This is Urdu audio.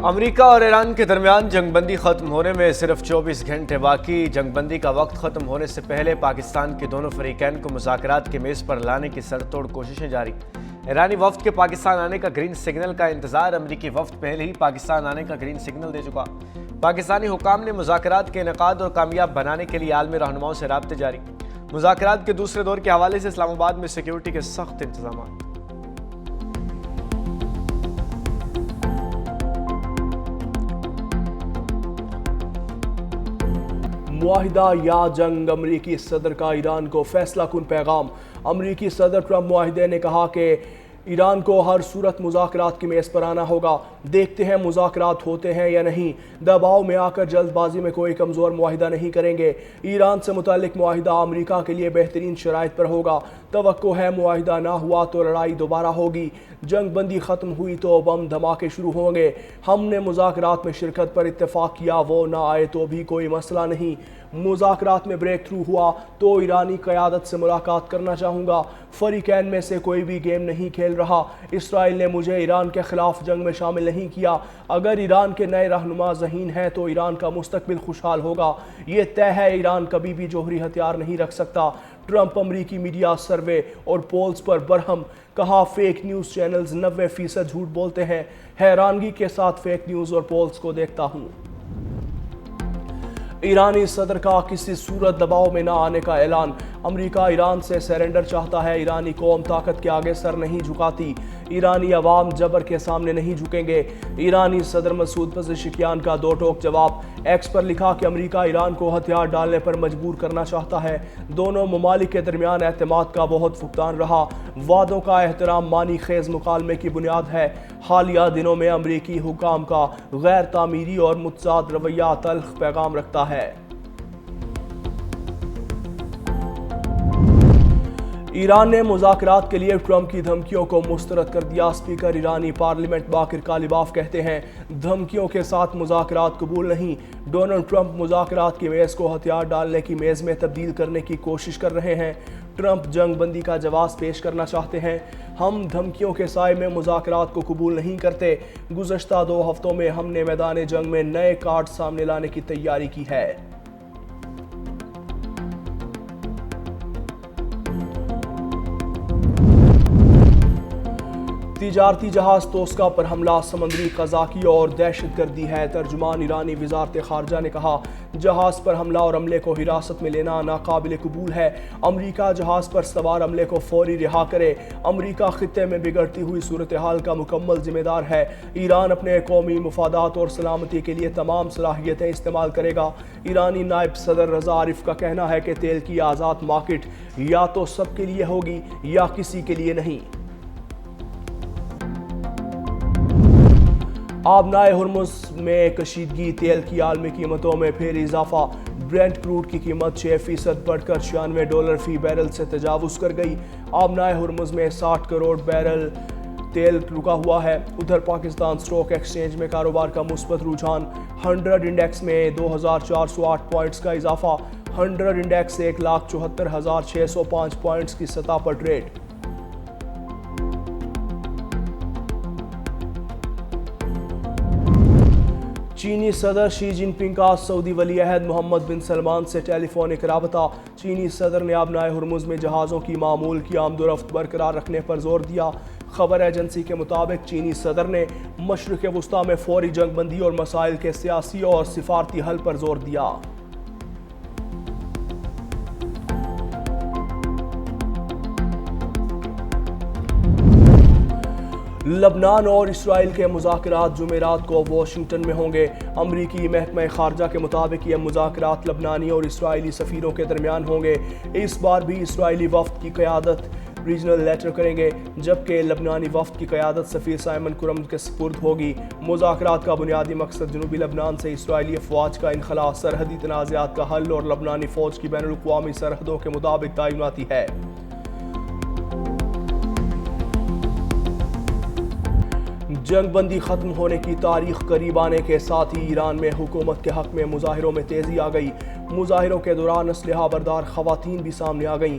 امریکہ اور ایران کے درمیان جنگ بندی ختم ہونے میں صرف 24 گھنٹے باقی۔ جنگ بندی کا وقت ختم ہونے سے پہلے پاکستان کے دونوں فریقین کو مذاکرات کے میز پر لانے کی سر توڑ کوششیں جاری۔ ایرانی وفد کے پاکستان آنے کا گرین سگنل کا انتظار۔ امریکی وفد پہلے ہی پاکستان آنے کا گرین سگنل دے چکا۔ پاکستانی حکام نے مذاکرات کے انعقاد اور کامیاب بنانے کے لیے عالمی رہنماؤں سے رابطے جاری۔ مذاکرات کے دوسرے دور کے حوالے سے اسلام آباد میں سیکیورٹی کے سخت انتظامات۔ معاہدہ یا جنگ، امریکی صدر کا ایران کو فیصلہ کن پیغام۔ امریکی صدر ٹرمپ معاہدے نے کہا کہ ایران کو ہر صورت مذاکرات کی میز پر آنا ہوگا۔ دیکھتے ہیں مذاکرات ہوتے ہیں یا نہیں۔ دباؤ میں آ کر جلد بازی میں کوئی کمزور معاہدہ نہیں کریں گے۔ ایران سے متعلق معاہدہ امریکہ کے لیے بہترین شرائط پر ہوگا۔ توقع ہے معاہدہ نہ ہوا تو لڑائی دوبارہ ہوگی۔ جنگ بندی ختم ہوئی تو بم دھماکے شروع ہوں گے۔ ہم نے مذاکرات میں شرکت پر اتفاق کیا، وہ نہ آئے تو بھی کوئی مسئلہ نہیں۔ مذاکرات میں بریک تھرو ہوا تو ایرانی قیادت سے ملاقات کرنا چاہوں گا۔ فریقین میں سے کوئی بھی گیم نہیں کھیل رہا۔ اسرائیل نے مجھے ایران کے خلاف جنگ میں شامل نہیں کیا۔ اگر ایران کے نئے رہنما ذہین ہیں تو ایران کا مستقبل خوشحال ہوگا۔ یہ طے ہے ایران کبھی بھی جوہری ہتھیار نہیں رکھ سکتا۔ ٹرمپ امریکی میڈیا سروے اور پولز پر برہم، کہا فیک نیوز چینلز 90% جھوٹ بولتے ہیں۔ حیرانگی کے ساتھ فیک نیوز اور پولز کو دیکھتا ہوں۔ ایرانی صدر کا کسی صورت دباؤ میں نہ آنے کا اعلان۔ امریکہ ایران سے سرنڈر چاہتا ہے۔ ایرانی قوم طاقت کے آگے سر نہیں جھکاتی۔ ایرانی عوام جبر کے سامنے نہیں جھکیں گے۔ ایرانی صدر مسعود پزشکیان کا دو ٹوک جواب۔ ایکس پر لکھا کہ امریکہ ایران کو ہتھیار ڈالنے پر مجبور کرنا چاہتا ہے۔ دونوں ممالک کے درمیان اعتماد کا بہت فقدان رہا۔ وعدوں کا احترام معنی خیز مکالمے کی بنیاد ہے۔ حالیہ دنوں میں امریکی حکام کا غیر تعمیری اور متضاد رویہ تلخ پیغام رکھتا ہے۔ ایران نے مذاکرات کے لیے ٹرمپ کی دھمکیوں کو مسترد کر دیا۔ اسپیکر ایرانی پارلیمنٹ باقر کالیباف کہتے ہیں دھمکیوں کے ساتھ مذاکرات قبول نہیں۔ ڈونلڈ ٹرمپ مذاکرات کی میز کو ہتھیار ڈالنے کی میز میں تبدیل کرنے کی کوشش کر رہے ہیں۔ ٹرمپ جنگ بندی کا جواز پیش کرنا چاہتے ہیں۔ ہم دھمکیوں کے سائے میں مذاکرات کو قبول نہیں کرتے۔ گزشتہ 2 ہفتوں میں ہم نے میدان جنگ میں نئے کارڈ سامنے لانے کی تیاری کی ہے۔ تجارتی جہاز توسکا پر حملہ سمندری قزاقی اور دہشت گردی ہے۔ ترجمان ایرانی وزارت خارجہ نے کہا جہاز پر حملہ اور عملے کو حراست میں لینا ناقابل قبول ہے۔ امریکہ جہاز پر سوار عملے کو فوری رہا کرے۔ امریکہ خطے میں بگڑتی ہوئی صورتحال کا مکمل ذمہ دار ہے۔ ایران اپنے قومی مفادات اور سلامتی کے لیے تمام صلاحیتیں استعمال کرے گا۔ ایرانی نائب صدر رضا عارف کا کہنا ہے کہ تیل کی آزاد مارکیٹ یا تو سب کے لیے ہوگی یا کسی کے لیے نہیں۔ آبنائے ہرمز میں کشیدگی، تیل کی عالمی قیمتوں میں پھر اضافہ۔ برینٹ کروڈ کی قیمت 6% بڑھ کر $96 فی بیرل سے تجاوز کر گئی۔ آبنائے ہرمز میں 60 کروڑ بیرل تیل رکا ہوا ہے۔ ادھر پاکستان سٹاک ایکسچینج میں کاروبار کا مثبت رجحان۔ 100 انڈیکس میں 2408 پوائنٹس کا اضافہ۔ 100 انڈیکس 1,74,605 پوائنٹس کی سطح پر ٹریڈ۔ چینی صدر شی جن پنگ کا سعودی ولی عہد محمد بن سلمان سے ٹیلی فونک رابطہ۔ چینی صدر نے آبنائے ہرمز میں جہازوں کی معمول کی آمد و رفت برقرار رکھنے پر زور دیا۔ خبر ایجنسی کے مطابق چینی صدر نے مشرق وسطی میں فوری جنگ بندی اور مسائل کے سیاسی اور سفارتی حل پر زور دیا۔ لبنان اور اسرائیل کے مذاکرات جمعرات کو واشنگٹن میں ہوں گے۔ امریکی محکمہ خارجہ کے مطابق یہ مذاکرات لبنانی اور اسرائیلی سفیروں کے درمیان ہوں گے۔ اس بار بھی اسرائیلی وفد کی قیادت ریجنل لیٹر کریں گے، جبکہ لبنانی وفد کی قیادت سفیر سائمن کرم کے سپرد ہوگی۔ مذاکرات کا بنیادی مقصد جنوبی لبنان سے اسرائیلی افواج کا انخلاء، سرحدی تنازعات کا حل اور لبنانی فوج کی بین الاقوامی سرحدوں کے مطابق تعیناتی ہے۔ جنگ بندی ختم ہونے کی تاریخ قریب آنے کے ساتھ ہی ایران میں حکومت کے حق میں مظاہروں میں تیزی آ گئی۔ مظاہروں کے دوران اسلحہ بردار خواتین بھی سامنے آ گئیں۔